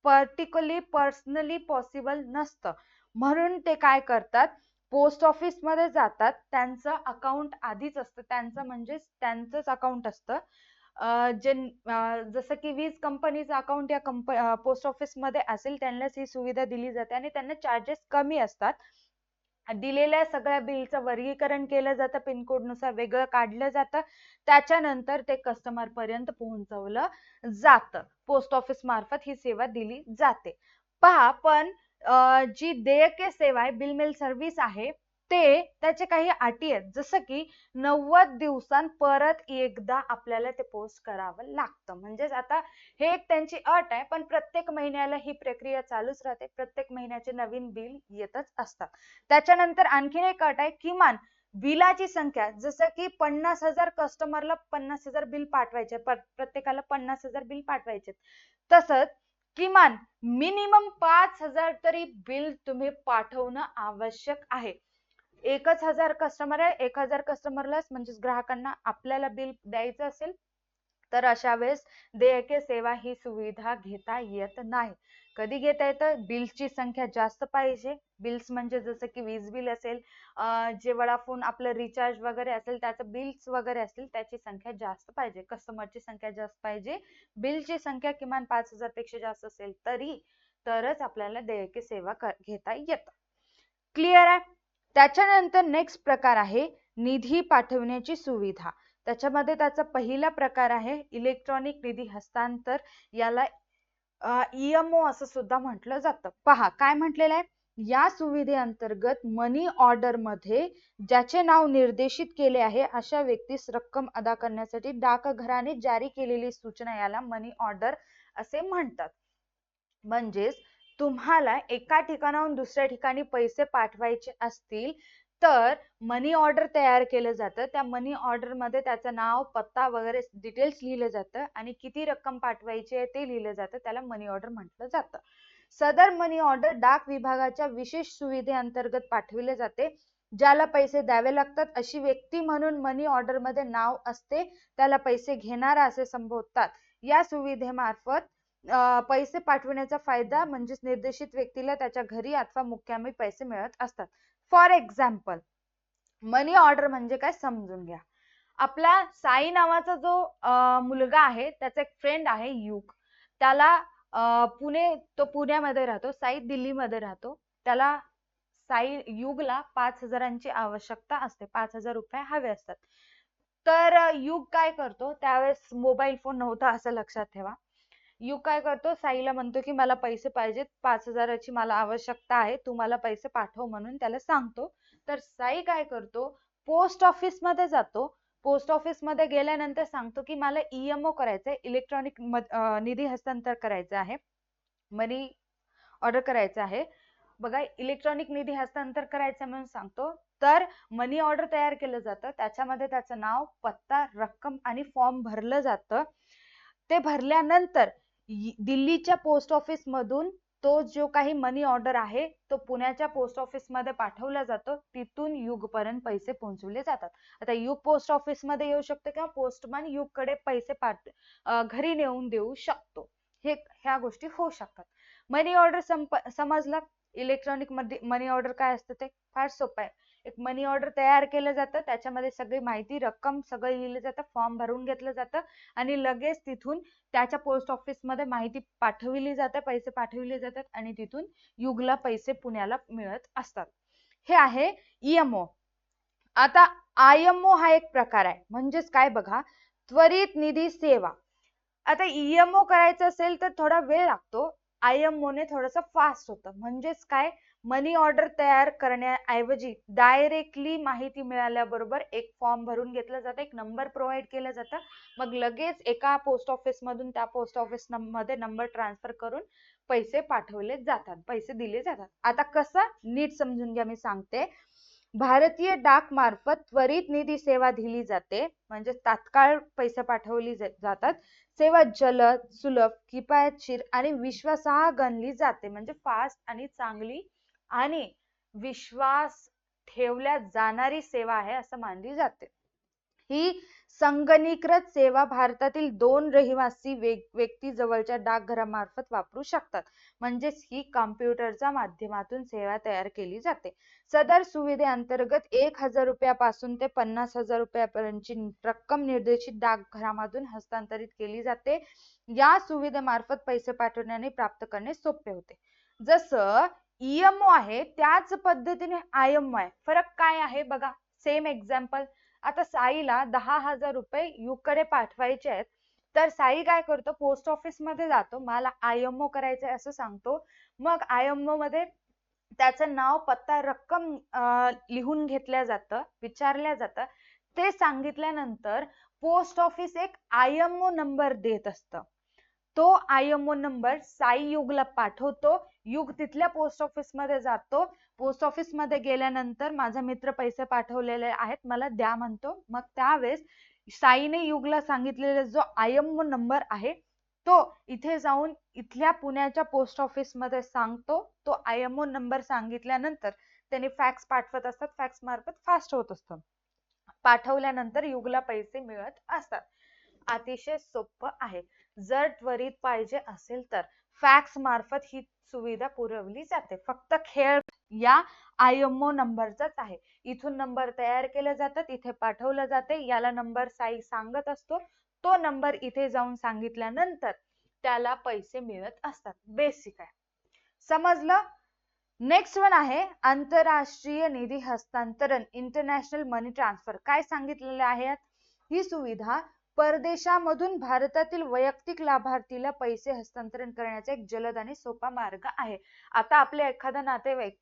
S1: पर्सनली पॉसिबल नसतं, म्हणून ते काय करतात, पोस्ट ऑफिस मध्ये जातात, त्यांचं अकाउंट आधीच असतं, त्यांचंच अकाउंट असतं. जसं की वीज कंपनीचं अकाउंट या पोस्ट ऑफिस मध्ये असेल, त्यांनाच ही सुविधा दिली जाते आणि त्यांना चार्जेस कमी असतात. दिलेल्या सगळ्या बिलचं वर्गीकरण केलं जातं, पिनकोड नुसार वेगळं काढलं जातं, त्याच्यानंतर ते कस्टमर पर्यंत पोहोचवलं जातं. पोस्ट ऑफिस मार्फत ही सेवा दिली जाते. पहा, पण जी देयके सेवा आहे, बिल मेल सर्व्हिस आहे, त्याचे काही अटी आहेत, जसं की 90 दिवसांत परत एकदा आपल्याला ते पोस्ट करावं लागतं. म्हणजेच आता हे एक त्यांची अट आहे, पण प्रत्येक महिन्याला ही प्रक्रिया चालूच राहते. प्रत्येक महिन्याचे नवीन बिल येतच असतात. त्याच्यानंतर आणखीन एक अट आहे, किमान बिलाची संख्या, जसं की 50,000 कस्टमरला 50,000 बिल पाठवायचे, प्रत्येकाला 50,000 बिल पाठवायचे. तसंच किमान मिनिमम 5,000 तरी बिल तुम्ही पाठवणं आवश्यक आहे. 1,000 कस्टमर आहे, 1,000 कस्टमरलाच म्हणजेच ग्राहकांना आपल्याला बिल द्यायचं असेल तर अशा वेळेस देयके सेवा ही सुविधा घेता येत नाही. कधी घेता येतं? बिल्सची संख्या जास्त पाहिजे. बिल्स म्हणजे जसं की वीज बिल असेल, जे वडाफोन आपलं रिचार्ज वगैरे असेल, त्याचं बिल्स वगैरे असतील, त्याची संख्या जास्त पाहिजे. कस्टमरची संख्या जास्त पाहिजे. बिलची संख्या किमान 5,000 पेक्षा जास्त असेल तरच आपल्याला देयके सेवा घेता येतं. क्लिअर आहे? त्याच्यानंतर नेक्स्ट प्रकार आहे निधी पाठवण्याची सुविधा. त्याच्यामध्ये त्याचा पहिला प्रकार आहे इलेक्ट्रॉनिक निधी हस्तांतर. याला EMO असं सुद्धा म्हटलं जातं. पहा काय म्हटलेलं आहे, या सुविधेअंतर्गत मनी ऑर्डर मध्ये ज्याचे नाव निर्देशित केले आहे अशा व्यक्तीस रक्कम अदा करण्यासाठी डाकघराने जारी केलेली सूचना याला मनी ऑर्डर असे म्हणतात. म्हणजेच तुम्हाला एका ठिकाणाहून दुसऱ्या ठिकाणी पैसे पाठवायचे असतील तर मनी ऑर्डर तयार केलं जातं. त्या मनी ऑर्डर मध्ये त्याचं नाव, पत्ता वगैरे डिटेल्स लिहिलं जातं आणि किती रक्कम पाठवायची आहे ते लिहिलं जातं. त्याला मनी ऑर्डर म्हटलं जातं. सदर मनी ऑर्डर डाक विभागाच्या विशेष सुविधेअंतर्गत पाठविले जाते. ज्याला पैसे द्यावे लागतात अशी व्यक्ती म्हणून मनी ऑर्डर मध्ये नाव असते त्याला पैसे घेणारा असे संबोधतात. या सुविधेमार्फत पैसे पाठवण्याचा फायदा म्हणजेच निर्देशित व्यक्तीला त्याच्या घरी अथवा मुक्कामी पैसे मिळत असतात. फॉर एक्झाम्पल, मनी ऑर्डर म्हणजे काय समजून घ्या. आपला साई नावाचा जो मुलगा आहे, त्याचा एक फ्रेंड आहे युग. त्याला तो पुण्यामध्ये राहतो, साई दिल्लीमध्ये राहतो. त्याला युगला 5,000ची आवश्यकता असते. 5,000 रुपये हवे असतात. तर युग काय करतो, त्यावेळेस मोबाईल फोन नव्हता असं लक्षात ठेवा. युग काय करतो, साईला म्हणतो की मला पैसे पाहिजेत, 5,000ची मला आवश्यकता आहे, तू मला पैसे पाठव म्हणून त्याला सांगतो. तर साई काय करतो, पोस्ट ऑफिस मध्ये जातो. पोस्ट ऑफिस मध्ये गेल्यानंतर सांगतो की मला EMO करायचंय, इलेक्ट्रॉनिक निधी हस्तांतर करायचं आहे, मनी ऑर्डर करायचं आहे. बघा, इलेक्ट्रॉनिक निधी हस्तांतर करायचं म्हणून सांगतो. तर मनी ऑर्डर तयार केलं जातं. त्याच्यामध्ये त्याचं नाव, पत्ता, रक्कम आणि फॉर्म भरलं जातं. ते भरल्यानंतर दिल्लीच्या पोस्ट ऑफिस मधून तो जो काही मनी ऑर्डर आहे तो पुण्याच्या पोस्ट ऑफिस मध्ये पाठवला जातो. तिथून युग पर्यंत पैसे पोहोचवले जातात. आता युग पोस्ट ऑफिस मध्ये येऊ शकतो किंवा पोस्टमन युग कडे पैसे घरी नेऊन देऊ शकतो. ह्या गोष्टी होऊ शकतात. मनी ऑर्डर समजलं. इलेक्ट्रॉनिक मनी ऑर्डर काय असतं ते फार सोपं आहे. एक मनी ऑर्डर तयार केलं जातं, त्याच्यामध्ये सगळी माहिती, रक्कम सगळं लिहिलं जातं, फॉर्म भरून घेतलं जातं आणि लगेच तिथून त्याच्या पोस्ट ऑफिस मध्ये माहिती पाठवली जाते, पैसे पाठवले जातात आणि तिथून युगला पैसे पुण्याला मिळत असतात. हे आहे EMO. आता IMO हा एक प्रकार आहे. म्हणजेच काय बघा, त्वरित निधी सेवा. आता EMO करायचं असेल तर थोडा वेळ लागतो. IMO ने थोडंसं फास्ट होतं. म्हणजेच काय, मनी ऑर्डर तयार करण्याऐवजी डायरेक्टली माहिती मिळाल्याबरोबर एक फॉर्म भरून घेतला जातं, एक नंबर प्रोव्हाइड केलं जातं, मग लगेच एका पोस्ट ऑफिस मधून त्या पोस्ट ऑफिस मध्ये नंबर ट्रान्सफर करून पैसे पाठवले जातात, पैसे दिले जातात. आता कसं, नीट समजून घ्या, मी सांगते. भारतीय डाक मार्फत त्वरित निधी सेवा दिली जाते, म्हणजे तात्काळ पैसे पाठवली जातात. सेवा जलद, सुलभ, किफायतशीर आणि विश्वासार्ह गणली जाते. म्हणजे फास्ट आणि चांगली आणि विश्वास ठेवल्या जाणारी सेवा आहे असं मानली जाते. ही संगणकीकृत सेवा भारतातील 2 रहिवासी व्यक्ती जवळच्या डाकघरामार्फत वापरू शकतात. म्हणजेच ही कॉम्प्युटरच्या माध्यमातून सेवा तयार केली जाते. सदर सुविधेअंतर्गत 1,000 रुपयापासून ते 50,000 रुपयापर्यंतची रक्कम निर्देशित डाकघरामधून हस्तांतरित केली जाते. या सुविधेमार्फत पैसे पाठवणे प्राप्त करणे सोपे होते. जसं EMO आहे त्याच पद्धतीने IMO आहे. फरक काय आहे बघा, सेम एक्झाम्पल. आता साईला 10,000 रुपये युग कडे पाठवायचे आहेत. तर साई काय करतो, पोस्ट ऑफिस मध्ये जातो, मला IMO करायचंय असं सांगतो. मग IMO मध्ये त्याचं नाव, पत्ता, रक्कम लिहून घेतल्या जातं, विचारल्या जातं. ते सांगितल्यानंतर पोस्ट ऑफिस एक IMO नंबर देत असतं. तो IMO नंबर साई युगला पाठवतो. युग तिथल्या पोस्ट ऑफिस मध्ये जातो. पोस्ट ऑफिस मध्ये गेल्यानंतर माझा मित्र पैसे पाठवलेले आहेत मला द्या म्हणतो. मग त्यावेळेस साईने युगला सांगितलेला जो IMO नंबर आहे तो इथे जाऊन इथल्या पुण्याच्या पोस्ट ऑफिस मध्ये सांगतो. तो IMO नंबर सांगितल्यानंतर त्याने फॅक्स पाठवत असतात. फॅक्स मार्फत फास्ट होत असतं. पाठवल्यानंतर युगला पैसे मिळत असतात. अतिशय सोपं आहे. जर त्वरित पाहिजे असेल तर फॅक्स मार्फत ही सुविधा पुरवली जाते. फक्त खेळ या IMO नंबरचाच आहे. इथून नंबर तयार केले जातात, इथे पाठवलं जाते. याला नंबर साई सांगत असतो. तो नंबर इथे जाऊन सांगितल्यानंतर त्याला पैसे मिळत असतात. बेसिक आहे. समजलं? नेक्स्ट वन आहे आंतरराष्ट्रीय निधी हस्तांतरण, इंटरनॅशनल मनी ट्रान्सफर. काय सांगितलेले आहे? ही सुविधा परदेशामधून भारतातील वैयक्तिक लाभार्थीला पैसे हस्तांतरण करण्याचा एक जलद आणि सोपा मार्ग आहे. आता आपले एखादा नातेवाईक,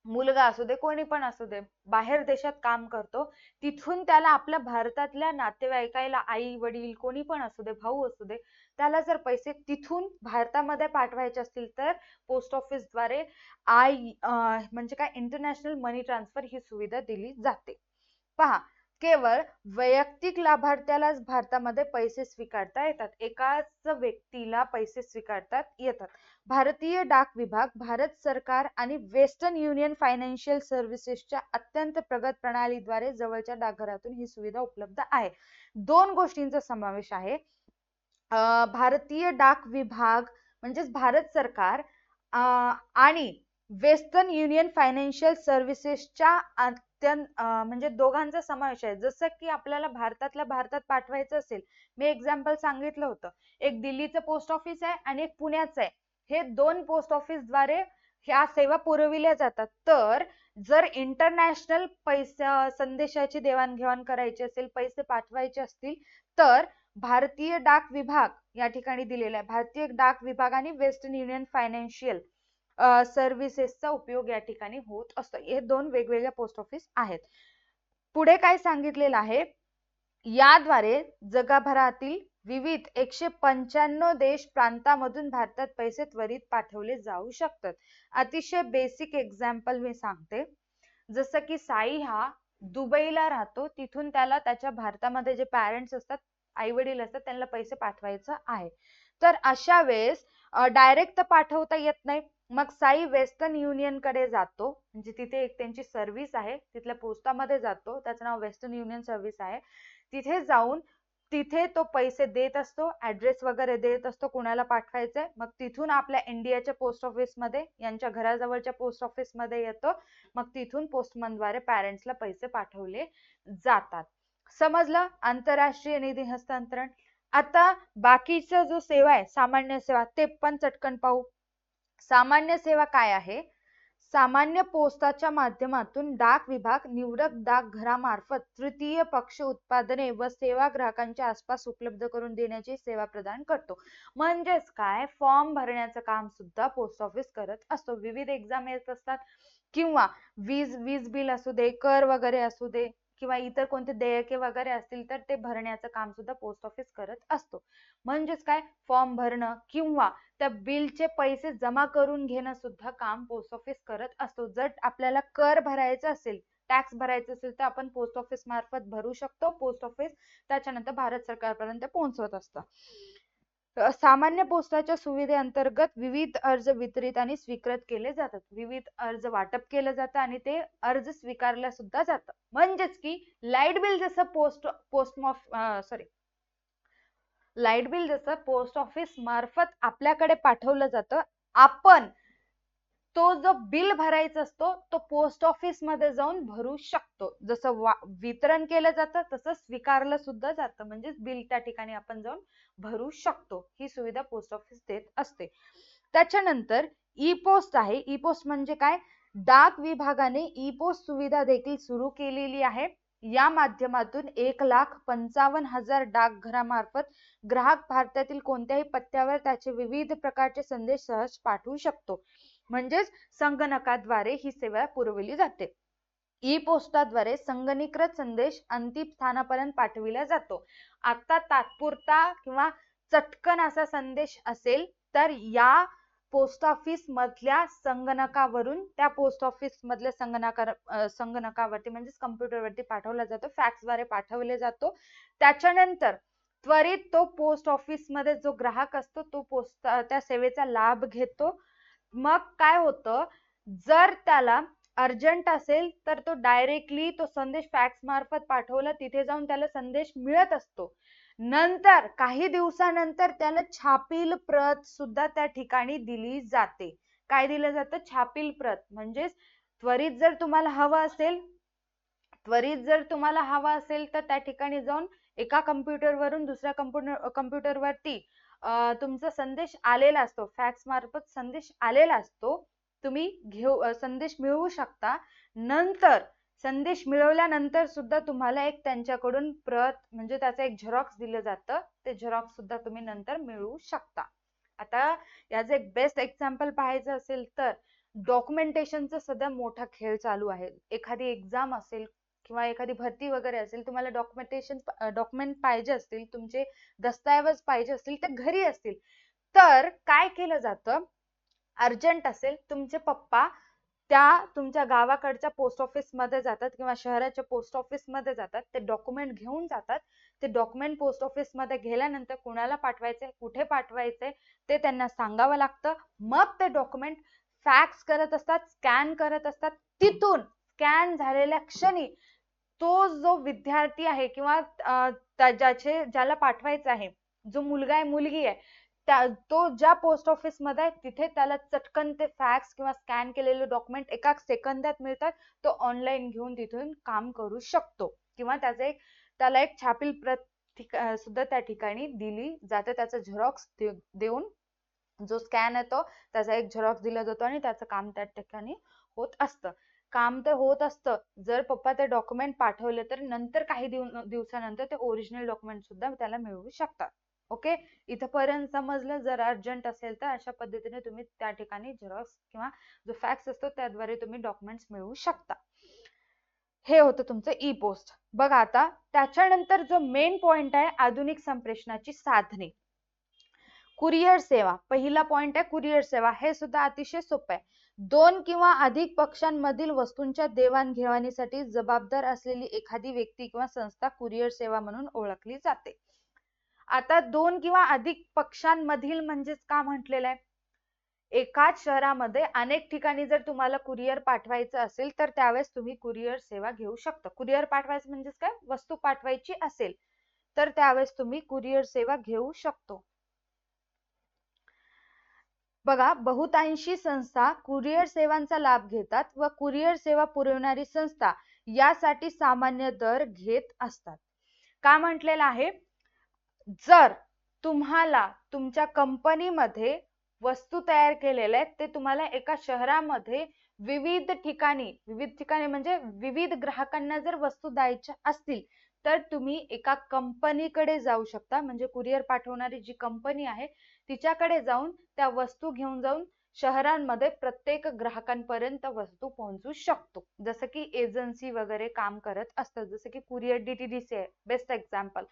S1: मुलगा असू दे, कोणी पण असू दे, बाहेर देशात काम करतो, तिथून त्याला आपल्या भारतातल्या नातेवाईकाला, आई वडील कोणी पण असू दे, भाऊ असू दे, त्याला जर पैसे तिथून भारतामध्ये पाठवायचे असतील तर पोस्ट ऑफिस द्वारे म्हणजे काय, इंटरनॅशनल मनी ट्रान्सफर ही सुविधा दिली जाते. पहा, केवळ वैयक्तिक लाभार्थ्यालाच भारतामध्ये पैसे स्वीकारता येतात. एकाच व्यक्तीला पैसे स्वीकारता येतात. भारतीय डाक विभाग, भारत सरकार आणि वेस्टर्न युनियन फायनान्शियल सर्व्हिसेसच्या अत्यंत प्रगत प्रणालीद्वारे जवळच्या डाकघरातून ही सुविधा उपलब्ध आहे. दोन गोष्टींचा समावेश आहे. भारतीय डाक विभाग म्हणजेच भारत सरकार आणि वेस्टर्न युनियन फायनान्शियल सर्व्हिसेसच्या म्हणजे दोघांचा समावेश आहे. जसं की आपल्याला भारतातल्या भारतात पाठवायचं असेल, मी एक्झाम्पल सांगितलं होतं, एक दिल्लीचं पोस्ट ऑफिस आहे आणि एक पुण्याचं आहे. हे दोन पोस्ट ऑफिस द्वारे ह्या सेवा पुरविल्या जातात. तर जर इंटरनॅशनल पैसा संदेशाची देवाणघेवाण करायची असेल, पैसे पाठवायचे असतील तर भारतीय डाक विभाग या ठिकाणी दिलेला आहे. भारतीय डाक विभाग आणि वेस्टर्न युनियन फायनान्शियल सर्व्हिसेसचा उपयोग या ठिकाणी होत असतो. हे दोन वेगवेगळे पोस्ट ऑफिस आहेत. पुढे काय सांगितलेलं आहे? याद्वारे जगभरातील विविध 195 देश प्रांतामधून भारतात पैसे त्वरित पाठवले जाऊ शकतात. अतिशय बेसिक एक्झाम्पल मी सांगते. जसं की साई हा दुबईला राहतो, तिथून त्याला त्याच्या भारतामध्ये जे पॅरेंट्स असतात, आई वडील असतात, त्यांना पैसे पाठवायचं आहे. तर अशा वेळेस डायरेक्ट पाठवता येत नाही. मग साई वेस्टर्न युनियन कडे जातो, म्हणजे तिथे एक त्यांची सर्व्हिस आहे, तिथल्या पोस्टामध्ये जातो, त्याचं नाव वेस्टर्न युनियन सर्व्हिस आहे. तिथे जाऊन तिथे तो पैसे देत असतो, ऍड्रेस वगैरे देत असतो कुणाला पाठवायचंय. मग तिथून आपल्या इंडियाच्या पोस्ट ऑफिस मध्ये, यांच्या घराजवळच्या पोस्ट ऑफिस मध्ये येतो. मग तिथून पोस्टमनद्वारे पॅरेंट्सला पैसे पाठवले जातात. समजलं? आंतरराष्ट्रीय निधी हस्तांतरण. आता बाकीचा जो सेवा आहे, सामान्य सेवा, ते पण चटकन पाहू. सामान्य सेवा काय आहे? सामान्य पोस्टाच्या माध्यमातून डाक विभाग निवडक डाकघरामार्फत तृतीय पक्ष उत्पादने व सेवा ग्राहकांच्या आसपास उपलब्ध करून देण्याची सेवा प्रदान करतो. म्हणजेच काय, फॉर्म भरण्याचं काम सुद्धा पोस्ट ऑफिस करत असतो. विविध एक्झाम येत असतात किंवा वीज बिल असू दे, कर वगैरे असू दे, किंवा इतर कोणते देयके वगैरे असतील तर ते भरण्याचं काम सुद्धा पोस्ट ऑफिस करत असतो. म्हणजेच काय, फॉर्म भरणं किंवा त्या बिलचे पैसे जमा करून घेणं सुद्धा काम पोस्ट ऑफिस करत असतो. जर आपल्याला कर भरायचा असेल, टॅक्स भरायचा असेल तर आपण पोस्ट ऑफिस मार्फत भरू शकतो. पोस्ट ऑफिस त्याच्यानंतर भारत सरकारपर्यंत पोहोचवत असतं. सामान्य पोस्टाच्या सुविधेअंतर्गत विविध अर्ज वितरित आणि स्वीकृत केले जातात. विविध अर्ज वाटप केलं जातं आणि ते अर्ज स्वीकारलं सुद्धा जातं. म्हणजेच की लाईट बिल जसं पोस्ट ऑफिस मार्फत आपल्याकडे पाठवलं जातं, आपण तो जो बिल भरायचा असतो तो पोस्ट ऑफिस मध्ये जाऊन भरू शकतो. जसं वितरण केलं जातं तसं स्वीकारलं सुद्धा जातं. म्हणजे बिल त्या ठिकाणी आपण जाऊन भरू शकतो. ही सुविधा पोस्ट ऑफिस देत असते. त्याच्यानंतर ई पोस्ट आहे. ई पोस्ट म्हणजे काय? डाक विभागाने ई पोस्ट सुविधा देखील सुरू केलेली आहे. या माध्यमातून 1,55,000 डाकघरामार्फत ग्राहक भारतातील कोणत्याही पत्त्यावर त्याचे विविध प्रकारचे संदेश सहज पाठवू शकतो. म्हणजेच संगणकाद्वारे ही सेवा पुरवली जाते. ई पोस्टाद्वारे संगणकीकृत संदेश अंतिम स्थानापर्यंत पाठविला जातो. आता तात्पुरता किंवा चटकन असा संदेश असेल तर या पोस्ट ऑफिस मधल्या संगणकावरून त्या पोस्ट ऑफिस मधल्या संगणकावरती म्हणजेच कम्प्युटरवरती पाठवला जातो, फॅक्सद्वारे पाठवले जातो. त्याच्यानंतर त्वरित तो पोस्ट ऑफिस मध्ये जो ग्राहक असतो तो त्या सेवेचा लाभ घेतो. मग काय होतं, जर त्याला अर्जंट असेल तर तो डायरेक्टली तो संदेश फॅक्स मार्फत पाठवला, तिथे जाऊन त्याला संदेश मिळत असतो. नंतर काही दिवसानंतर त्याला छापील प्रत सुद्धा त्या ठिकाणी दिली जाते. काय दिलं जातं? छापील प्रत. म्हणजेच त्वरित जर तुम्हाला हवं असेल तर त्या ठिकाणी जाऊन एका कम्प्युटरवरून दुसऱ्या कम्प्युटरवरती तुमचा संदेश आलेला असतो, फॅक्स मार्फत संदेश आलेला असतो, तुम्ही संदेश मिळवू शकता. नंतर संदेश मिळवल्यानंतर सुद्धा तुम्हाला एक त्यांच्याकडून प्रत म्हणजे त्याचं एक झेरॉक्स दिलं जातं, ते झेरॉक्स सुद्धा तुम्ही नंतर मिळवू शकता. आता याचं एक बेस्ट एक्झाम्पल पाहायचं असेल तर डॉक्युमेंटेशनचा सध्या मोठा खेळ चालू आहे. एखादी एक्झाम असेल किंवा एखादी भरती वगैरे असेल, तुम्हाला डॉक्युमेंट पाहिजे असतील, तुमचे दस्तऐवज पाहिजे असतील, ते घरी असतील, तर काय केलं जातं, अर्जंट असेल, तुमचे पप्पा त्या तुमच्या गावाकडच्या पोस्ट ऑफिस मध्ये जातात किंवा शहराच्या पोस्ट ऑफिस मध्ये जातात, ते डॉक्युमेंट घेऊन जातात. ते डॉक्युमेंट पोस्ट ऑफिस मध्ये गेल्यानंतर कुणाला पाठवायचंय, कुठे पाठवायचंय ते त्यांना सांगावं लागतं. मग ते डॉक्युमेंट फॅक्स करत असतात, स्कॅन करत असतात. तिथून स्कॅन झालेल्या क्षणी तो जो विद्यार्थी आहे किंवा ज्याला पाठवायचं आहे, जो मुलगा आहे मुलगी आहे, तो ज्या पोस्ट ऑफिस मध्ये आहे तिथे त्याला चटकन ते फॅक्स किंवा स्कॅन केलेले डॉक्युमेंट एका सेकंदात मिळतात. तो ऑनलाईन घेऊन तिथून काम करू शकतो किंवा त्याला एक छापील प्रत सुद्धा त्या ठिकाणी दिली जाते. त्याचा झेरॉक्स देऊन जो स्कॅन येतो त्याचा एक झेरॉक्स दिला जातो आणि त्याचं काम त्या ठिकाणी होत असतं. काम तर होत असतं. जर पप्पा ते डॉक्युमेंट पाठवले तर नंतर काही दिवसानंतर ते ओरिजिनल डॉक्युमेंट सुद्धा त्याला मिळवू शकतात. ओके, इथपर्यंत समजलं. जर अर्जंट असेल तर अशा पद्धतीने तुम्ही त्या ठिकाणी झेरॉक्स किंवा जो फॅक्स असतो त्याद्वारे तुम्ही डॉक्युमेंट्स मिळवू शकता. हे होतं तुमचं ई पोस्ट. बघा आता त्याच्यानंतर जो मेन पॉइंट आहे, आधुनिक संप्रेषणाची साधने. कुरिअर सेवा, पहिला पॉइंट आहे कुरिअर सेवा. हे सुद्धा अतिशय सोपं आहे. 2 किंवा अधिक पक्षांमधील वस्तूंच्या देवाणघेवाणीसाठी जबाबदार असलेली एखादी व्यक्ती किंवा संस्था कुरिअर सेवा म्हणून ओळखली जाते. आता 2 किंवा अधिक पक्षांमधील म्हणजेच का म्हटलेलं आहे, एकाच शहरामध्ये अनेक ठिकाणी जर तुम्हाला कुरिअर पाठवायचं असेल तर त्यावेळेस तुम्ही कुरिअर सेवा घेऊ शकता. कुरिअर पाठवायचं म्हणजेच काय, वस्तू पाठवायची असेल तर त्यावेळेस तुम्ही कुरिअर सेवा घेऊ शकतो. बघा, बहुतांशी संस्था कुरिअर सेवांचा लाभ घेतात व कुरिअर सेवा पुरवणारी संस्था यासाठी सामान्य दर घेत असतात. का म्हटलेलं आहे, जर तुम्हाला तुमच्या कंपनीमध्ये वस्तू तयार केलेल्या आहेत, ते तुम्हाला एका शहरामध्ये विविध ठिकाणी म्हणजे विविध ग्राहकांना जर वस्तू द्यायच्या असतील तर तुम्ही एका कंपनीकडे जाऊ शकता. म्हणजे कुरिअर पाठवणारी जी कंपनी आहे तिच्याकडे जाऊन त्या वस्तू घेऊन जाऊन शहरांमध्ये प्रत्येक ग्राहकांपर्यंत वस्तू पोहोचू शकतो. जसं की एजन्सी वगैरे काम करत असतात. जसं की कुरिअर DTDC आहे बेस्ट एक्झाम्पल.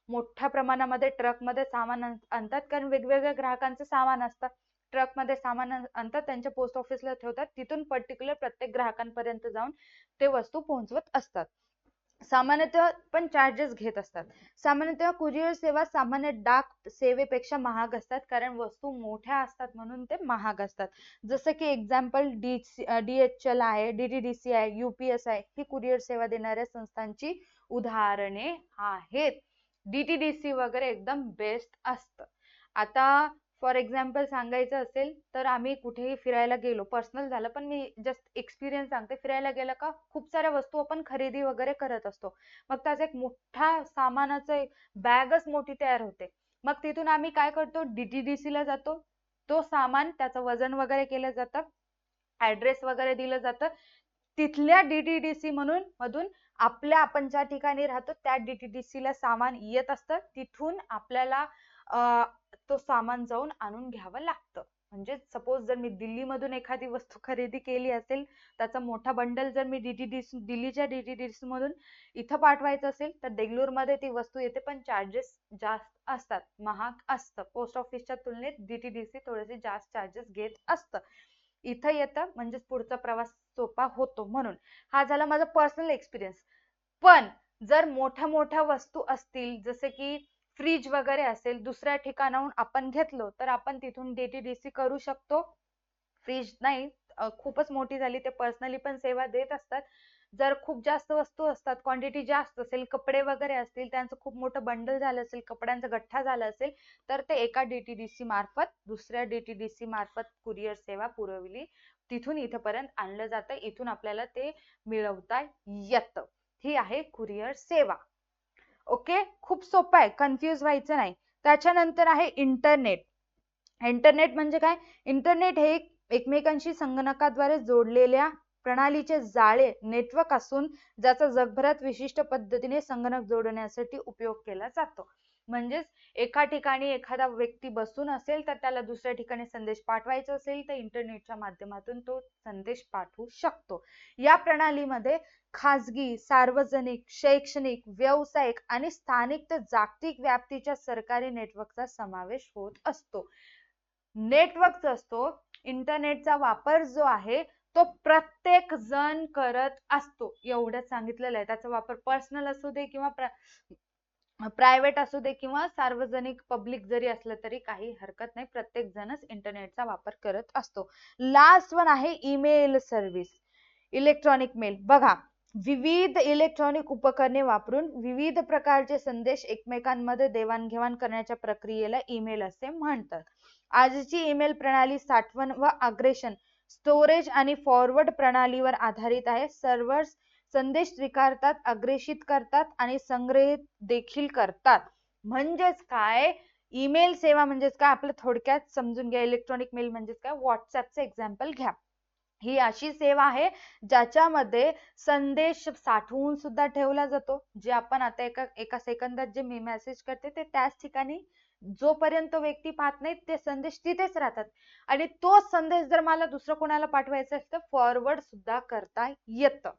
S1: मोठ्या प्रमाणामध्ये ट्रकमध्ये सामान आणतात, कारण वेगवेगळ्या ग्राहकांचं सामान असतं. ट्रकमध्ये सामान आणतात, त्यांच्या पोस्ट ऑफिसला ठेवतात, तिथून पर्टिक्युलर प्रत्येक ग्राहकांपर्यंत जाऊन ते वस्तू पोहोचवत असतात. सामान्यतः पण चार्जेस घेत असतात. सामान्यतः कुरिअर सेवा सामान्य डाक सेवेपेक्षा महाग असतात, कारण वस्तू मोठ्या असतात म्हणून ते महाग असतात. जसं की एक्झाम्पल DHL आहे, DTDC आहे, UPS आहे, ही कुरिअर सेवा देणाऱ्या संस्थांची उदाहरणे आहेत. DTDC वगैरे एकदम बेस्ट असतं. आता फॉर एक्झाम्पल सांगायचं असेल तर आम्ही कुठेही फिरायला गेलो, पर्सनल झालं पण मी जस्ट एक्सपिरियन्स सांगते, फिरायला गेलं का खूप साऱ्या वस्तू आपण खरेदी वगैरे करत असतो. मग त्याचा एक मोठा सामानाचं बॅगच मोठी तयार होते. मग तिथून आम्ही काय करतो, DTDC ला जातो, तो सामान त्याचं वजन वगैरे केलं जातं, ऍड्रेस वगैरे दिलं जातं. तिथल्या DTDC मधून आपण ज्या ठिकाणी राहतो त्या DTDC ला सामान येत असतं. तिथून आपल्याला तो सामान जाऊन आणून घ्यावं लागतं. म्हणजे सपोज जर मी दिल्लीमधून एखादी वस्तू खरेदी केली असेल, त्याचा मोठा बंडल जर मी दिल्लीच्या DTDC मधून इथं पाठवायचं असेल तर देगलूरमध्ये ती वस्तू येते, पण चार्जेस जास्त असतात, महाग असतं. पोस्ट ऑफिसच्या तुलनेत DTDC थोडेसे जास्त चार्जेस घेत असतं. इथं येतं म्हणजेच पुढचा प्रवास सोपा होतो. म्हणून हा झाला माझा पर्सनल एक्सपिरियन्स. पण जर मोठ्या मोठ्या वस्तू असतील, जसे की फ्रीज वगैरे असेल, दुसऱ्या ठिकाणाहून आपण घेतलो तर आपण तिथून DTDC करू शकतो. फ्रीज नाही, खूपच मोठी झाली ते पर्सनली पण सेवा देत असतात. जर खूप जास्त वस्तू असतात, क्वांटिटी जास्त असेल, कपडे वगैरे असतील, त्यांचं खूप मोठं बंडल झालं असेल, कपड्यांचा गठ्ठा झाला असेल, तर ते एका DTDC मार्फत दुसऱ्या DTDC मार्फत कुरिअर सेवा पुरवली, तिथून इथपर्यंत आणलं जातं, इथून आपल्याला ते मिळवता येतं. ही आहे कुरिअर सेवा. ओके, खूप सोपं आहे, कन्फ्यूज व्हायचं नाही. त्याच्यानंतर आहे इंटरनेट. इंटरनेट म्हणजे काय? इंटरनेट हे एकमेकांशी संगणकाद्वारे जोडलेल्या प्रणालीचे जाळे नेटवर्क असून ज्याचा जगभरात विशिष्ट पद्धतीने संगणक जोडण्यासाठी उपयोग केला जातो. म्हणजेच एका ठिकाणी एखादा व्यक्ती बसून असेल तर त्याला दुसऱ्या ठिकाणी संदेश पाठवायचा असेल तर इंटरनेटच्या माध्यमातून तो संदेश पाठवू शकतो. या प्रणालीमध्ये खाजगी, सार्वजनिक, शैक्षणिक, व्यावसायिक आणि स्थानिक ते जागतिक व्याप्तीच्या सरकारी नेटवर्कचा समावेश होत असतो. नेटवर्क असतो, इंटरनेटचा वापर जो आहे तो प्रत्येक जण करत असतो, एवढं सांगितलेलं आहे. त्याचा वापर पर्सनल असू दे किंवा प्रायव्हेट असू दे किंवा सार्वजनिक पब्लिक जरी असलं तरी काही हरकत नाही, प्रत्येक जणच इंटरनेटचा वापर करत असतो. लास्ट वन आहे ईमेल सर्व्हिस, इलेक्ट्रॉनिक मेल. बघा, विविध इलेक्ट्रॉनिक उपकरणे वापरून विविध प्रकारचे संदेश एकमेकांमध्ये देवाणघेवाण करण्याच्या प्रक्रियेला ईमेल असे म्हणतात. आजची ईमेल प्रणाली साठवण व अग्रेषण, स्टोरेज आणि फॉरवर्ड प्रणालीवर आधारित आहे. सर्व्हर्स संदेश स्वीकारतात, अग्रेषित करतात आणि संग्रहित देखील करतात. म्हणजेच काय, ईमेल सेवा म्हणजेच काय आपलं थोडक्यात समजून घ्या. इलेक्ट्रॉनिक मेल म्हणजेच काय, व्हॉट्सअपचं एक्झाम्पल घ्या. ही अशी सेवा आहे ज्याच्यामध्ये संदेश साठवून सुद्धा ठेवला जातो. जे आपण आता एका सेकंदात जे मी मेसेज करते ते त्याच ठिकाणी जोपर्यंत व्यक्ती पाहत नाही ते संदेश तिथेच राहतात. आणि तो संदेश जर मला दुसरं कोणाला पाठवायचा असेल तर फॉरवर्ड सुद्धा करता येतं.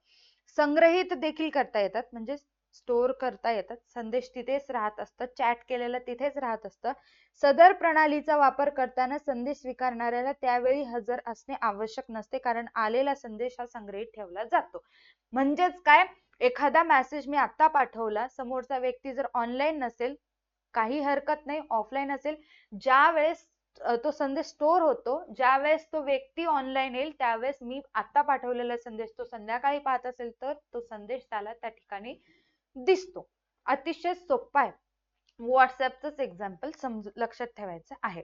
S1: संग्रहित देखील करता येतात, म्हणजे स्टोअर करता येतात. संदेश तिथेच राहत असतं, चॅट केलेलं तिथेच राहत असतं. सदर प्रणालीचा वापर करताना संदेश स्वीकारणाऱ्याला त्यावेळी हजर असणे आवश्यक नसते, कारण आलेला संदेश हा संग्रहित ठेवला जातो. म्हणजेच काय, एखादा मेसेज मी आता पाठवला, समोरचा व्यक्ती जर ऑनलाईन नसेल काही हरकत नाही, ऑफलाईन असेल, ज्या वेळेस तो संदेश स्टोअर होतो, ज्या वेळेस तो व्यक्ती ऑनलाईन येईल त्यावेळेस मी आता पाठवलेला संदेश तो संध्याकाळी पाहत असेल तर तो संदेश त्याला त्या ठिकाणी दिसतो. अतिशय सोपा आहे. व्हॉट्सअपचंच एक्झाम्पल लक्षात ठेवायचं आहे.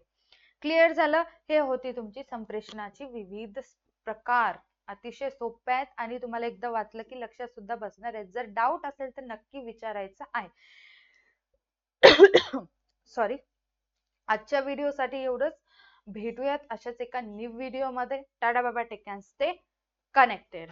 S1: क्लिअर झालं? हे होती तुमची संप्रेषणाची विविध प्रकार. अतिशय सोप्या आहेत आणि तुम्हाला एकदा वाचलं की लक्षात सुद्धा बसणार आहेत. जर डाऊट असेल तर नक्की विचारायचं आहे. सॉरी, आजच्या व्हिडिओसाठी एवढंच. भेटूयात अशाच एका न्यू व्हिडिओ मध्ये. टाटा बाबा, टेक केअर, स्टे कनेक्टेड.